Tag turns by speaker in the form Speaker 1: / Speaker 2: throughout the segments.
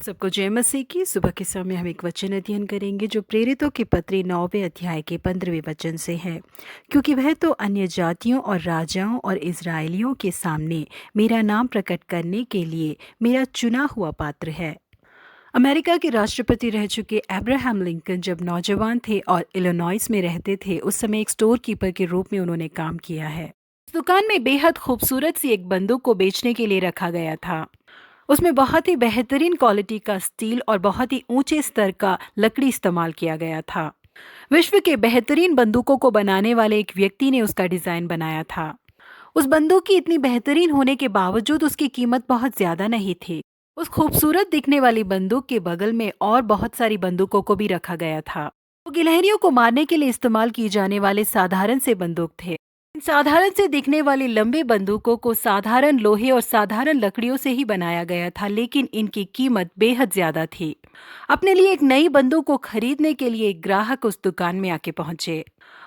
Speaker 1: सबको जय मसीह की। सुबह के समय हम एक वचन अध्ययन करेंगे जो प्रेरितों की पत्री 9वें अध्याय के 15वें वचन से है। क्योंकि वह तो अन्य जातियों और राजाओं और इज़राइलियों के सामने मेरा नाम प्रकट करने के लिए मेरा चुना हुआ पात्र है। अमेरिका के राष्ट्रपति रह चुके अब्राहम लिंकन जब नौजवान थे और इलिनॉइस में रहते थे, उस समय एक स्टोर कीपर के रूप में उन्होंने काम किया है। इस दुकान में बेहद खूबसूरत सी एक बंदूक को बेचने के लिए रखा गया था। उसमें बहुत ही बेहतरीन क्वालिटी का स्टील और बहुत ही ऊंचे स्तर का लकड़ी इस्तेमाल किया गया था। विश्व के बेहतरीन बंदूकों को बनाने वाले एक व्यक्ति ने उसका डिजाइन बनाया था। उस बंदूक की इतनी बेहतरीन होने के बावजूद उसकी कीमत बहुत ज्यादा नहीं थी। उस खूबसूरत दिखने वाली बंदूक के बगल में और बहुत सारी बंदूकों को भी रखा गया था। वो गिलहरियों को मारने के लिए इस्तेमाल किए जाने वाले साधारण से बंदूक थे। इन साधारण से दिखने वाली लंबे बंदूकों को साधारण लोहे और साधारण लकड़ियों से ही बनाया गया था, लेकिन इनकी कीमत बेहद ज्यादा थी। अपने लिए एक नई बंदूक को खरीदने के लिए एक ग्राहक उस दुकान में आके पहुंचे।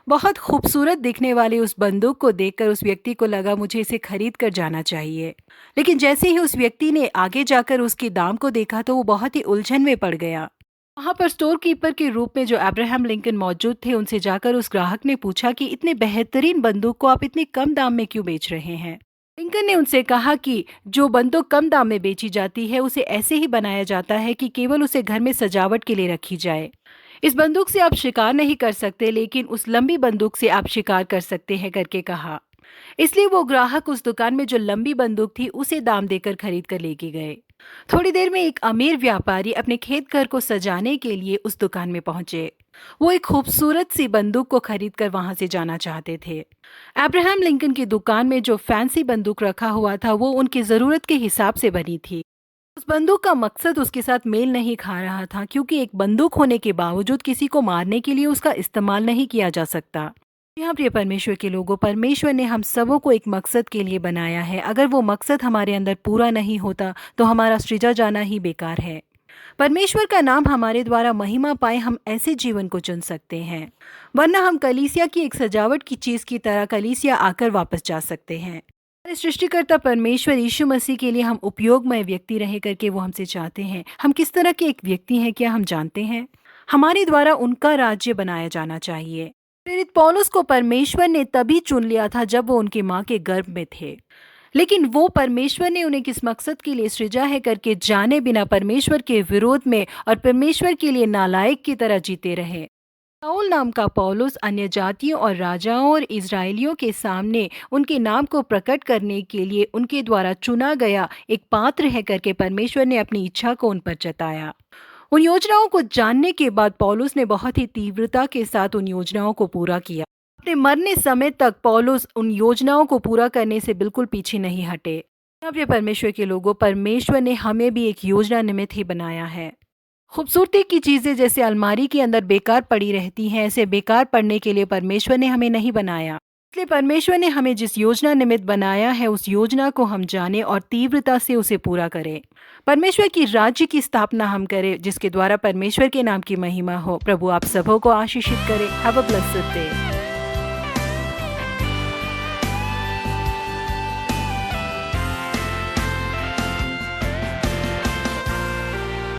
Speaker 1: बहुत खूबसूरत दिखने वाली उस बंदूक को देखकर उस व्यक्ति को लगा मुझे इसे खरीद कर जाना चाहिए। लेकिन जैसे ही उस व्यक्ति ने आगे जाकर उसके दाम को देखा तो वो बहुत ही उलझन में पड़ गया। वहां पर स्टोर कीपर के रूप में जो अब्राहम लिंकन मौजूद थे, उनसे जाकर उस ग्राहक ने पूछा कि इतने बेहतरीन बंदूक को आप इतने कम दाम में क्यों बेच रहे हैं। लिंकन ने उनसे कहा कि जो बंदूक कम दाम में बेची जाती है उसे ऐसे ही बनाया जाता है कि केवल उसे घर में सजावट के लिए रखी जाए। इस बंदूक से आप शिकार नहीं कर सकते, लेकिन उस लंबी बंदूक से आप शिकार कर सकते हैं करके कहा। इसलिए वो ग्राहक उस दुकान में जो लंबी बंदूक थी उसे दाम देकर खरीद कर लेके गए। थोड़ी देर में एक अमीर व्यापारी अपने खेत घर को सजाने के लिए उस दुकान में पहुंचे। वो एक खूबसूरत सी बंदूक को खरीद कर वहां से जाना चाहते थे। अब्राहम लिंकन की दुकान में जो फैंसी बंदूक रखा हुआ था वो उनकी जरूरत के हिसाब से बनी थी। उस बंदूक का मकसद उसके साथ मेल नहीं खा रहा था, क्योंकि एक बंदूक होने के बावजूद किसी को मारने के लिए उसका इस्तेमाल नहीं किया जा सकता। यहाँ प्रिय परमेश्वर के लोगों, परमेश्वर ने हम सबों को एक मकसद के लिए बनाया है। अगर वो मकसद हमारे अंदर पूरा नहीं होता तो हमारा सृजा जाना ही बेकार है। परमेश्वर का नाम हमारे द्वारा महिमा पाए, हम ऐसे जीवन को चुन सकते हैं, वरना हम कलीसिया की एक सजावट की चीज की तरह कलीसिया आकर वापस जा सकते हैं। हमारे सृष्टिकर्ता परमेश्वर यीशु मसीह के लिए हम उपयोगमय व्यक्ति रहे करके वो हमसे चाहते हैं। हम किस तरह के एक व्यक्ति हैं क्या हम जानते हैं? हमारे द्वारा उनका राज्य बनाया जाना चाहिए। प्रेरित पौलुस को परमेश्वर ने तभी चुन लिया था जब वो उनकी माँ के गर्भ में थे, लेकिन वो परमेश्वर ने उन्हें किस मकसद के लिए सृजा है करके जाने बिना परमेश्वर के विरोध में और परमेश्वर के लिए नालायक की तरह जीते रहे। शाऊल नाम का पौलुस अन्य जातियों और राजाओं और इज़राइलियों के सामने उनके नाम को प्रकट करने के लिए उनके द्वारा चुना गया एक पात्र है करके परमेश्वर ने अपनी इच्छा को उन पर जताया। उन योजनाओं को जानने के बाद पौलुस ने बहुत ही तीव्रता के साथ उन योजनाओं को पूरा किया। अपने मरने समय तक पौलुस उन योजनाओं को पूरा करने से बिल्कुल पीछे नहीं हटे। प्रिय परमेश्वर के लोगों, परमेश्वर ने हमें भी एक योजना निमित्त ही बनाया है। खूबसूरती की चीजें जैसे अलमारी के अंदर बेकार पड़ी रहती हैं, ऐसे बेकार पड़ने के लिए परमेश्वर ने हमें नहीं बनाया। इसलिए परमेश्वर ने हमें जिस योजना निमित्त बनाया है उस योजना को हम जाने और तीव्रता से उसे पूरा करें। परमेश्वर की राज्य की स्थापना हम करें, जिसके द्वारा परमेश्वर के नाम की महिमा हो। प्रभु आप सबों को आशीषित करे। Have a blessed day.